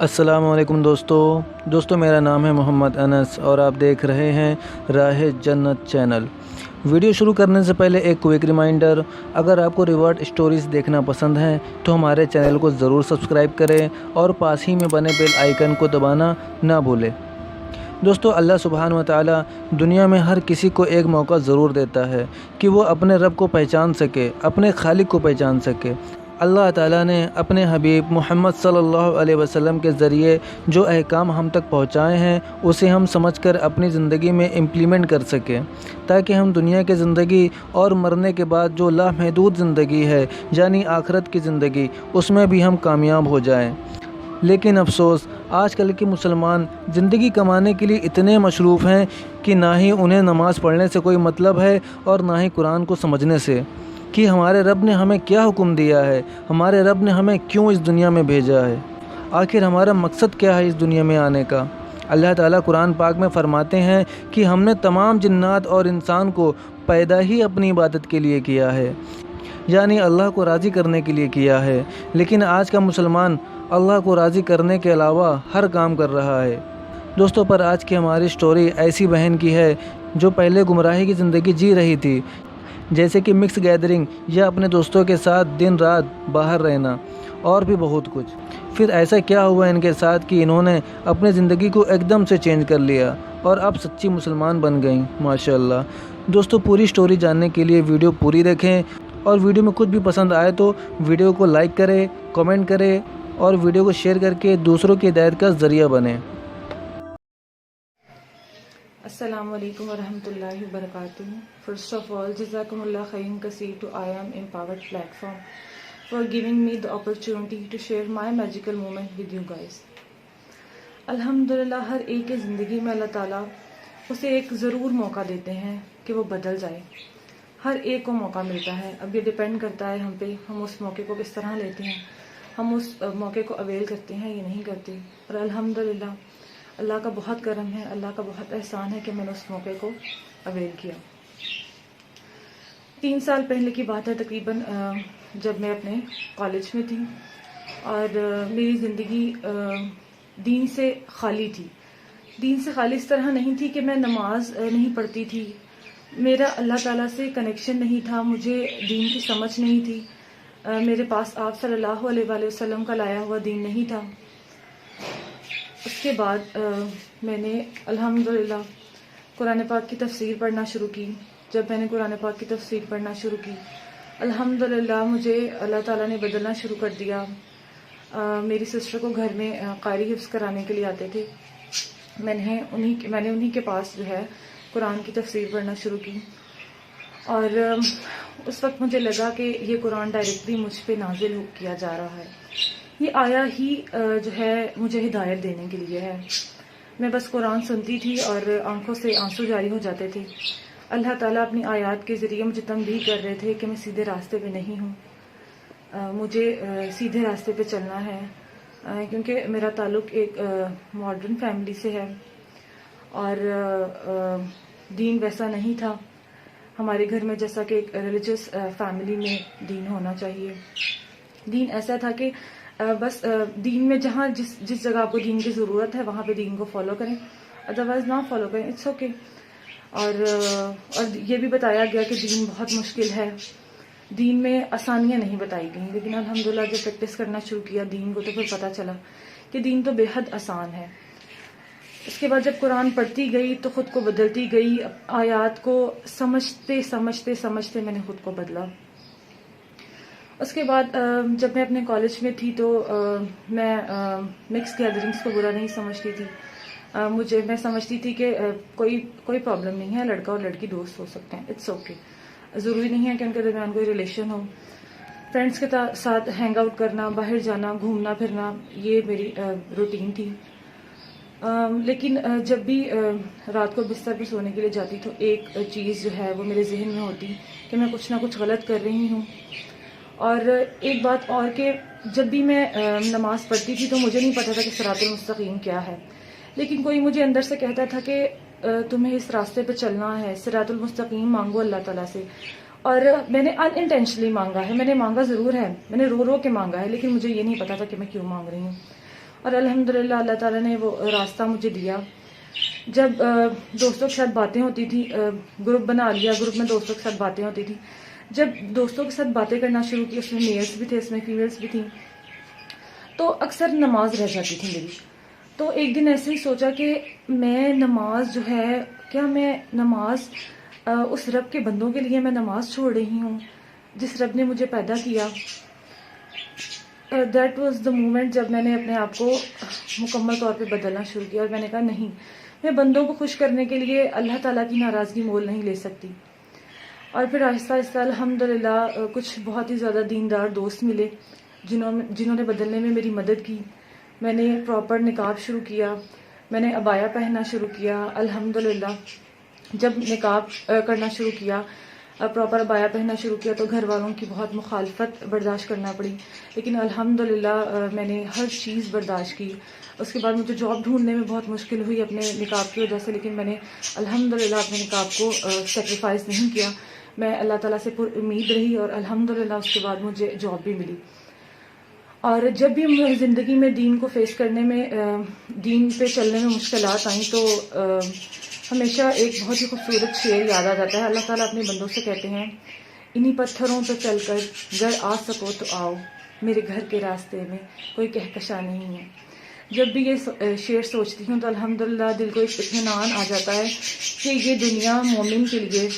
السلام علیکم دوستو میرا نام ہے محمد انس اور آپ دیکھ رہے ہیں راہ جنت چینل۔ ویڈیو شروع کرنے سے پہلے ایک کوئک ریمائنڈر، اگر آپ کو ریورٹ سٹوریز دیکھنا پسند ہیں تو ہمارے چینل کو ضرور سبسکرائب کریں اور پاس ہی میں بنے بیل آئیکن کو دبانا نہ بھولیں۔ دوستو، اللہ سبحانہ و تعالی دنیا میں ہر کسی کو ایک موقع ضرور دیتا ہے کہ وہ اپنے رب کو پہچان سکے، اپنے خالق کو پہچان سکے۔ اللہ تعالیٰ نے اپنے حبیب محمد صلی اللہ علیہ وسلم کے ذریعے جو احکام ہم تک پہنچائے ہیں اسے ہم سمجھ کر اپنی زندگی میں امپلیمنٹ کر سکیں، تاکہ ہم دنیا کی زندگی اور مرنے کے بعد جو لامحدود زندگی ہے یعنی آخرت کی زندگی، اس میں بھی ہم کامیاب ہو جائیں۔ لیکن افسوس، آج کل کے مسلمان زندگی کمانے کے لیے اتنے مصروف ہیں کہ نہ ہی انہیں نماز پڑھنے سے کوئی مطلب ہے اور نہ ہی قرآن کو سمجھنے سے کہ ہمارے رب نے ہمیں کیا حکم دیا ہے، ہمارے رب نے ہمیں کیوں اس دنیا میں بھیجا ہے، آخر ہمارا مقصد کیا ہے اس دنیا میں آنے کا۔ اللہ تعالیٰ قرآن پاک میں فرماتے ہیں کہ ہم نے تمام جنات اور انسان کو پیدا ہی اپنی عبادت کے لیے کیا ہے، یعنی اللہ کو راضی کرنے کے لیے کیا ہے۔ لیکن آج کا مسلمان اللہ کو راضی کرنے کے علاوہ ہر کام کر رہا ہے۔ دوستوں، پر آج کی ہماری سٹوری ایسی بہن کی ہے جو پہلے گمراہی کی زندگی جی رہی تھی، جیسے کہ مکس گیدرنگ یا اپنے دوستوں کے ساتھ دن رات باہر رہنا اور بھی بہت کچھ۔ پھر ایسا کیا ہوا ان کے ساتھ کہ انہوں نے اپنی زندگی کو ایک دم سے چینج کر لیا اور اب سچی مسلمان بن گئیں، ماشاءاللہ۔ دوستو، پوری سٹوری جاننے کے لیے ویڈیو پوری دیکھیں، اور ویڈیو میں کچھ بھی پسند آئے تو ویڈیو کو لائک کریں، کمنٹ کریں اور ویڈیو کو شیئر کر کے دوسروں کی ہدایت کا ذریعہ بنیں۔ السلام علیکم ورحمۃ اللہ وبرکاتہ۔ فرسٹ آف آل، جزاکم اللہ خیر کثیر to I am empowered platform for giving me the opportunity to share my magical moment with you guys۔ الحمدللہ، ہر ایک کی زندگی میں اللہ تعالیٰ اسے ایک ضرور موقع دیتے ہیں کہ وہ بدل جائے۔ ہر ایک کو موقع ملتا ہے، اب یہ ڈیپینڈ کرتا ہے ہم پہ، ہم اس موقع کو کس طرح لیتے ہیں، ہم اس موقع کو اویل کرتے ہیں یا نہیں کرتے۔ اور الحمدللہ اللہ کا بہت کرم ہے، اللہ کا بہت احسان ہے کہ میں نے اس موقع کو اویل کیا۔ 3 سال پہلے کی بات ہے تقریباً، جب میں اپنے کالج میں تھی اور میری زندگی دین سے خالی تھی۔ دین سے خالی اس طرح نہیں تھی کہ میں نماز نہیں پڑھتی تھی، میرا اللہ تعالیٰ سے کنیکشن نہیں تھا، مجھے دین کی سمجھ نہیں تھی، میرے پاس آپ صلی اللہ علیہ وآلہ وسلم کا لایا ہوا دین نہیں تھا۔ اس کے بعد میں نے الحمدللہ قرآن پاک کی تفسیر پڑھنا شروع کی۔ جب میں نے قرآن پاک کی تفسیر پڑھنا شروع کی، الحمدللہ مجھے اللہ تعالیٰ نے بدلنا شروع کر دیا۔ میری سسٹر کو گھر میں قاری حفظ کرانے کے لیے آتے تھے، میں نے انہی کے پاس جو ہے قرآن کی تفسیر پڑھنا شروع کی، اور اس وقت مجھے لگا کہ یہ قرآن ڈائریکٹلی مجھ پہ نازل کیا جا رہا ہے، یہ آیا ہی جو ہے مجھے ہدایت دینے کے لیے ہے۔ میں بس قرآن سنتی تھی اور آنکھوں سے آنسو جاری ہو جاتے تھے۔ اللہ تعالیٰ اپنی آیات کے ذریعے مجھے تنبیہ کر رہے تھے کہ میں سیدھے راستے پہ نہیں ہوں، مجھے سیدھے راستے پہ چلنا ہے، کیونکہ میرا تعلق ایک ماڈرن فیملی سے ہے اور دین ویسا نہیں تھا ہمارے گھر میں جیسا کہ ایک ریلیجس فیملی میں دین ہونا چاہیے۔ دین ایسا تھا کہ بس دین میں جہاں جس جگہ آپ کو دین کی ضرورت ہے وہاں پہ دین کو فالو کریں، ادروائز نہ فالو کریں، اٹس اوکے۔ اور یہ بھی بتایا گیا کہ دین بہت مشکل ہے، دین میں آسانیاں نہیں بتائی گئیں، لیکن الحمدللہ جب پریکٹس کرنا شروع کیا دین کو تو پھر پتہ چلا کہ دین تو بے حد آسان ہے۔ اس کے بعد جب قرآن پڑھتی گئی تو خود کو بدلتی گئی، آیات کو سمجھتے میں نے خود کو بدلا۔ اس کے بعد جب میں اپنے کالج میں تھی تو میں مکس گیدرنگس کو برا نہیں سمجھتی تھی، میں سمجھتی تھی کہ کوئی پرابلم نہیں ہے، لڑکا اور لڑکی دوست ہو سکتے ہیں، اٹس اوکے، ضروری نہیں ہے کہ ان کے درمیان کوئی ریلیشن ہو۔ فرینڈس کے ساتھ ہینگ آؤٹ کرنا، باہر جانا، گھومنا پھرنا، یہ میری روٹین تھی۔ لیکن جب بھی رات کو بستر پہ سونے کے لیے جاتی تو ایک چیز جو ہے وہ میرے ذہن میں ہوتی کہ میں کچھ نہ کچھ غلط کر رہی ہوں۔ اور ایک بات اور کہ جب بھی میں نماز پڑھتی تھی تو مجھے نہیں پتا تھا کہ صراط المستقیم کیا ہے، لیکن کوئی مجھے اندر سے کہتا تھا کہ تمہیں اس راستے پہ چلنا ہے، صراط المستقیم مانگو اللہ تعالیٰ سے۔ اور میں نے ان انٹینشنلی مانگا ہے، میں نے مانگا ضرور ہے، میں نے رو کے مانگا ہے، لیکن مجھے یہ نہیں پتا تھا کہ میں کیوں مانگ رہی ہوں۔ اور الحمدللہ اللہ تعالیٰ نے وہ راستہ مجھے دیا. جب دوستوں کے ساتھ باتیں ہوتی تھی، گروپ بنا لیا، گروپ میں دوستوں کے ساتھ باتیں ہوتی تھی. جب دوستوں کے ساتھ باتیں کرنا شروع کی، اس میں میلس بھی تھے، اس میں فیمیلس بھی تھیں، تو اکثر نماز رہ جاتی تھی میری. تو ایک دن ایسے ہی سوچا کہ میں نماز جو ہے، کیا میں نماز اس رب کے بندوں کے لیے میں نماز چھوڑ رہی ہوں جس رب نے مجھے پیدا کیا. دیٹ واز دا مومنٹ جب میں نے اپنے آپ کو مکمل طور پہ بدلنا شروع کیا، اور میں نے کہا نہیں، میں بندوں کو خوش کرنے کے لیے اللہ تعالیٰ کی ناراضگی مول نہیں لے سکتی. اور پھر آہستہ آہستہ الحمدللہ کچھ بہت ہی زیادہ دیندار دوست ملے جنہوں نے بدلنے میں میری مدد کی. میں نے پراپر نقاب شروع کیا، میں نے عبایا پہننا شروع کیا. الحمدللہ جب نقاب کرنا شروع کیا، پراپر عبایا پہننا شروع کیا، تو گھر والوں کی بہت مخالفت برداشت کرنا پڑی، لیکن الحمدللہ میں نے ہر چیز برداشت کی. اس کے بعد مجھے جاب ڈھونڈنے میں بہت مشکل ہوئی اپنے نقاب کی وجہ سے، لیکن میں نے الحمدللہ اپنے نقاب کو سیکریفائز نہیں کیا. میں اللہ تعالیٰ سے پر امید رہی، اور الحمدللہ اس کے بعد مجھے جاب بھی ملی. اور جب بھی مجھے زندگی میں دین کو فیس کرنے میں، دین پہ چلنے میں مشکلات آئیں، تو ہمیشہ ایک بہت ہی خوبصورت شعر یاد آ جاتا ہے. اللہ تعالیٰ اپنے بندوں سے کہتے ہیں، انہی پتھروں پہ چل کر گر آ سکو تو آؤ، میرے گھر کے راستے میں کوئی کہکشاں نہیں ہے. جب بھی یہ شعر سوچتی ہوں تو الحمدللہ دل کو ایک اطمینان آ جاتا ہے کہ یہ دنیا مومن کے لیے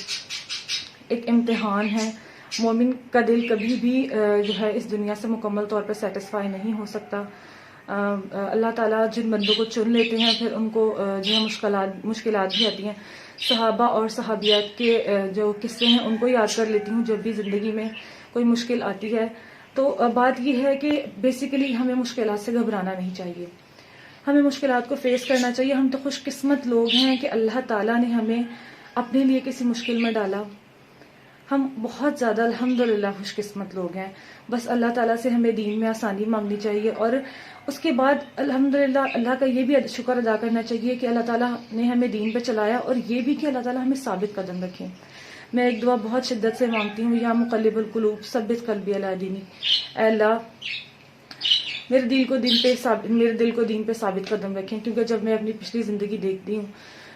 ایک امتحان ہے. مومن کا دل کبھی بھی جو ہے اس دنیا سے مکمل طور پہ سیٹسفائی نہیں ہو سکتا. اللہ تعالیٰ جن بندوں کو چن لیتے ہیں، پھر ان کو جو ہے مشکلات بھی آتی ہیں. صحابہ اور صحابیات کے جو قصے ہیں ان کو یاد کر لیتی ہوں جب بھی زندگی میں کوئی مشکل آتی ہے. تو بات یہ ہے کہ بیسیکلی ہمیں مشکلات سے گھبرانا نہیں چاہیے، ہمیں مشکلات کو فیس کرنا چاہیے. ہم تو خوش قسمت لوگ ہیں کہ اللہ تعالیٰ نے ہمیں اپنے لیے کسی مشکل میں ڈالا. ہم بہت زیادہ الحمدللہ خوش قسمت لوگ ہیں. بس اللہ تعالیٰ سے ہمیں دین میں آسانی مانگنی چاہیے، اور اس کے بعد الحمدللہ اللہ کا یہ بھی شکر ادا کرنا چاہیے کہ اللہ تعالیٰ نے ہمیں دین پہ چلایا، اور یہ بھی کہ اللہ تعالیٰ ہمیں ثابت قدم رکھے. میں ایک دعا بہت شدت سے مانگتی ہوں، یا مقلب القلوب ثبت قلبی علی دینک. اے اللہ میرے دل کو دین پہ ثابت قدم رکھیں، کیونکہ جب میں اپنی پچھلی زندگی دیکھتی ہوں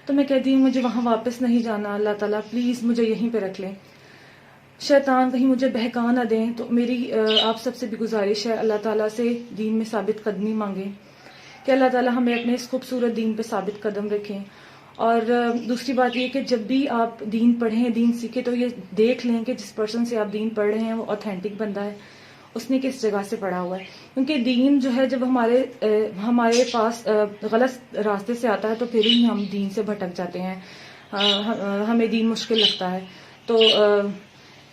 تو میں کہتی ہوں مجھے وہاں واپس نہیں جانا. اللہ تعالیٰ پلیز مجھے یہیں پہ رکھ لیں، شیطان کہیں مجھے بہکا نہ دیں. تو میری آپ سب سے بھی گزارش ہے، اللہ تعالیٰ سے دین میں ثابت قدمی مانگیں کہ اللہ تعالیٰ ہمیں اپنے اس خوبصورت دین پہ ثابت قدم رکھیں. اور دوسری بات یہ کہ جب بھی آپ دین پڑھیں، دین سیکھیں، تو یہ دیکھ لیں کہ جس پرسن سے آپ دین پڑھ رہے ہیں وہ اوتھینٹک بندہ ہے، اس نے کس جگہ سے پڑھا ہوا ہے. کیونکہ دین جو ہے جب ہمارے پاس غلط راستے سے آتا ہے تو پھر ہی ہم دین سے بھٹک جاتے ہیں، ہمیں دین مشکل لگتا ہے. تو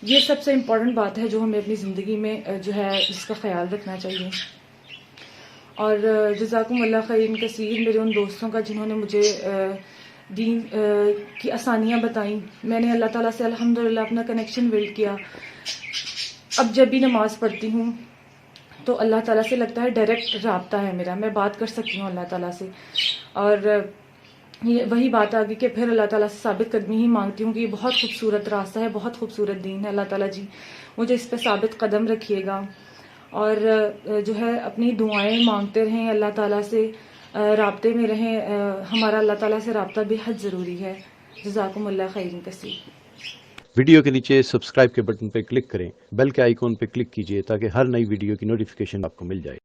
یہ سب سے امپورٹنٹ بات ہے جو ہمیں اپنی زندگی میں جو ہے جس کا خیال رکھنا چاہیے. اور جزاکم اللہ خیر کثیر میرے ان دوستوں کا جنہوں نے مجھے دین کی آسانیاں بتائیں. میں نے اللہ تعالیٰ سے الحمدللہ اپنا کنیکشن بلڈ کیا. اب جب بھی نماز پڑھتی ہوں تو اللہ تعالیٰ سے لگتا ہے ڈائریکٹ رابطہ ہے میرا، میں بات کر سکتی ہوں اللہ تعالیٰ سے. اور یہ وہی بات آ گئی کہ پھر اللہ تعالیٰ سے ثابت قدمی ہی مانگتی ہوں کہ یہ بہت خوبصورت راستہ ہے، بہت خوبصورت دین ہے. اللہ تعالیٰ جی مجھے اس پہ ثابت قدم رکھیے گا، اور جو ہے اپنی دعائیں مانگتے رہیں، اللہ تعالیٰ سے رابطے میں رہیں. ہمارا اللہ تعالیٰ سے رابطہ بے حد ضروری ہے. جزاکم اللہ خیر کثیر. ویڈیو کے نیچے سبسکرائب کے بٹن پہ کلک کریں، بیل کے آئیکن پہ کلک کیجئے تاکہ ہر نئی ویڈیو کی نوٹیفیکیشن آپ کو مل جائے.